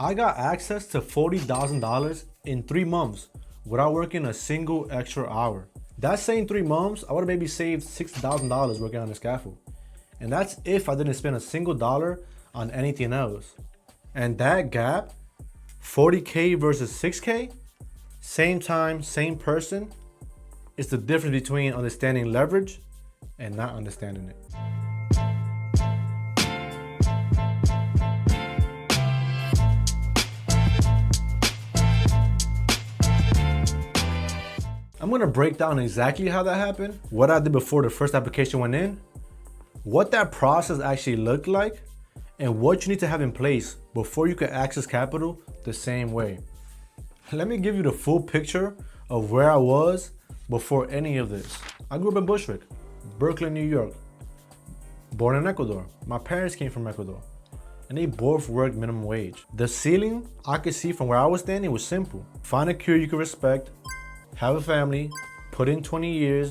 I got access to $40,000 in 3 months without working a single extra hour. That same 3 months, I would have maybe saved $6,000 working on the scaffold. And that's if I didn't spend a single dollar on anything else. And that gap, 40K versus 6K, same time, same person, is the difference between understanding leverage and not understanding it. I'm gonna break down exactly how that happened, what I did before the first application went in, what that process actually looked like, and what you need to have in place before you can access capital the same way. Let me give you the full picture of where I was before any of this. I grew up in Bushwick, Brooklyn, New York. Born in Ecuador. My parents came from Ecuador, and they both worked minimum wage. The ceiling I could see from where I was standing was simple. Find a career you can respect, have a family, put in 20 years,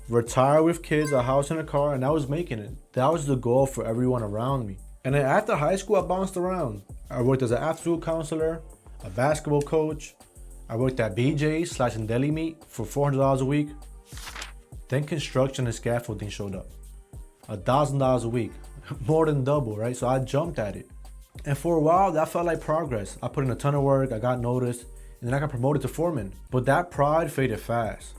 retire with kids, a house and a car, and I was making it. That was the goal for everyone around me. And then after high school, I bounced around. I worked as an after-school counselor, a basketball coach. I worked at BJ's / deli meat for $400 a week. Then construction and scaffolding showed up. $1,000 a week, more than double, right? So I jumped at it. And for a while, that felt like progress. I put in a ton of work, I got noticed, and then I got promoted to foreman. But that pride faded fast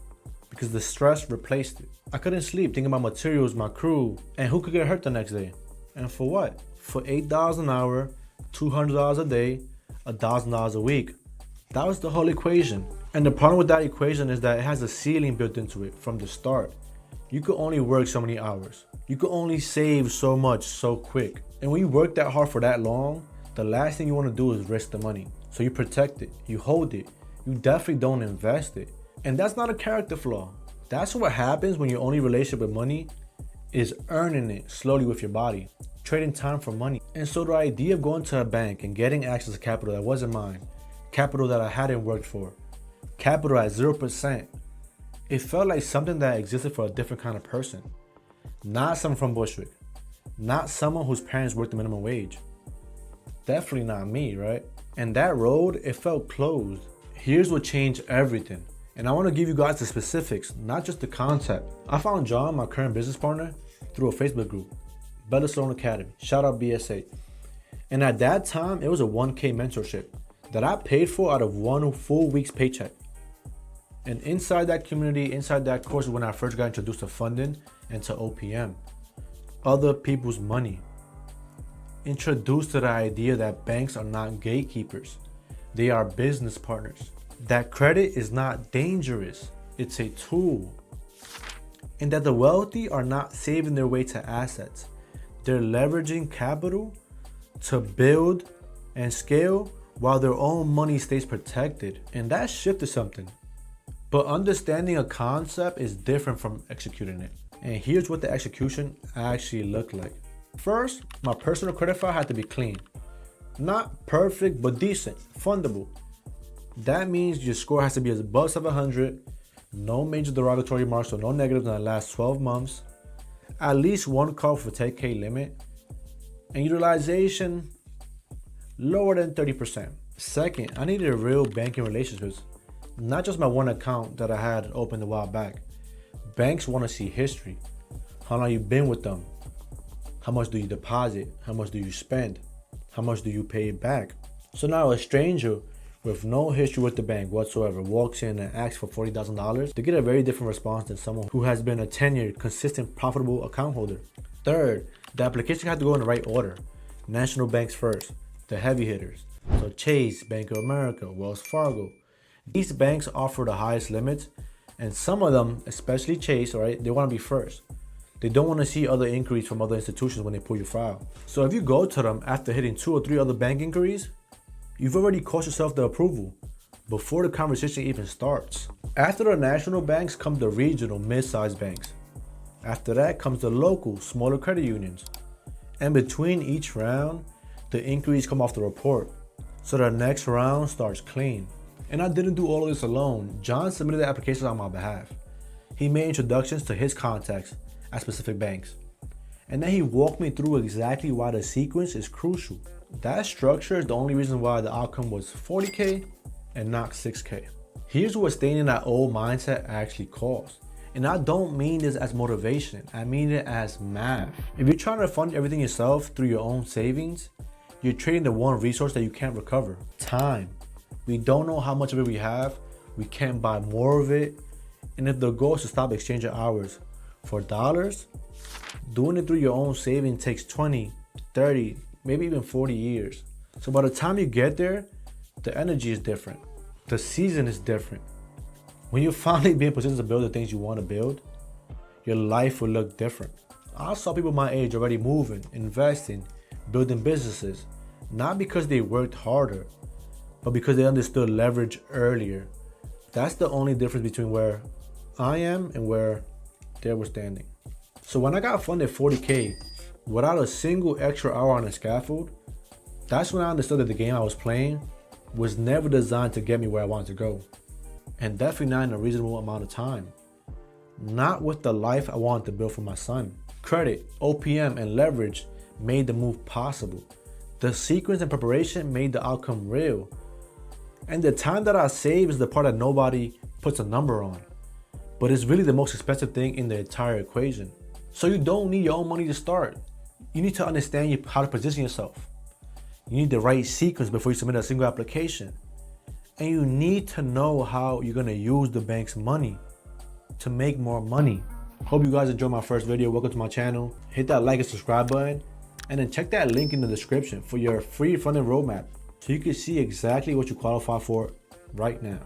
because the stress replaced it. I couldn't sleep thinking about materials, my crew, and who could get hurt the next day. And for what? For $8 an hour, $200 a day, $1,000 a week. That was the whole equation. And the problem with that equation is that it has a ceiling built into it from the start. You could only work so many hours. You could only save so much so quick. And when you work that hard for that long, the last thing you want to do is risk the money. So you protect it, you hold it, you definitely don't invest it. And that's not a character flaw. That's what happens when your only relationship with money is earning it slowly with your body, trading time for money. And so the idea of going to a bank and getting access to capital that wasn't mine, capital that I hadn't worked for, capital at 0%, it felt like something that existed for a different kind of person. Not someone from Bushwick, not someone whose parents worked the minimum wage. Definitely not me, right? And that road, it felt closed. Here's what changed everything. And I want to give you guys the specifics, not just the concept. I found John, my current business partner, through a Facebook group, Bella Sloan Academy. Shout out BSA. And at that time, it was a 1K mentorship that I paid for out of 1 full week's paycheck. And inside that community, inside that course, when I first got introduced to funding and to OPM, other people's money. Introduced to the idea that banks are not gatekeepers. They are business partners. That credit is not dangerous. It's a tool. And that the wealthy are not saving their way to assets. They're leveraging capital to build and scale while their own money stays protected. And that shifted something. But understanding a concept is different from executing it. And here's what the execution actually looked like. First, my personal credit file had to be clean. Not perfect, but decent, fundable. That means your score has to be above 700, no major derogatory marks or no negatives in the last 12 months, at least one call for 10K limit, and utilization lower than 30%. Second, I needed a real banking relationships, not just my one account that I had opened a while back. Banks want to see history. How long you've been with them? How much do you deposit? How much do you spend? How much do you pay back? So now a stranger with no history with the bank whatsoever walks in and asks for $40,000, they get a very different response than someone who has been a tenured, consistent, profitable account holder. Third, the application had to go in the right order. National banks first, the heavy hitters. So Chase, Bank of America, Wells Fargo. These banks offer the highest limits, and some of them, especially Chase, right, they want to be first. They don't want to see other inquiries from other institutions when they pull your file. So if you go to them after hitting 2 or 3 other bank inquiries, you've already cost yourself the approval before the conversation even starts. After the national banks come the regional mid-sized banks. After that comes the local, smaller credit unions. And between each round, the inquiries come off the report. So the next round starts clean. And I didn't do all of this alone. John submitted the applications on my behalf. He made introductions to his contacts at specific banks. And then he walked me through exactly why the sequence is crucial. That structure is the only reason why the outcome was 40K and not 6K. Here's what staying in that old mindset actually costs. And I don't mean this as motivation, I mean it as math. If you're trying to fund everything yourself through your own savings, you're trading the one resource that you can't recover, time. We don't know how much of it we have, we can't buy more of it, and if the goal is to stop exchanging hours for dollars, doing it through your own savings takes 20, 30, maybe even 40 years. So by the time you get there, the energy is different. The season is different. When you finally be in position to build the things you want to build, your life will look different. I saw people my age already moving, investing, building businesses, not because they worked harder, but because they understood leverage earlier. That's the only difference between where I am and where they were standing. So when I got funded 40K without a single extra hour on a scaffold, that's when I understood that the game I was playing was never designed to get me where I wanted to go. And definitely not in a reasonable amount of time. Not with the life I wanted to build for my son. Credit, OPM, and leverage made the move possible. The sequence and preparation made the outcome real. And the time that I save is the part that nobody puts a number on. But it's really the most expensive thing in the entire equation. So you don't need your own money to start. You need to understand how to position yourself. You need the right sequence before you submit a single application. And you need to know how you're gonna use the bank's money to make more money. Hope you guys enjoyed my first video. Welcome to my channel. Hit that like and subscribe button. And then check that link in the description for your free funding roadmap so you can see exactly what you qualify for right now.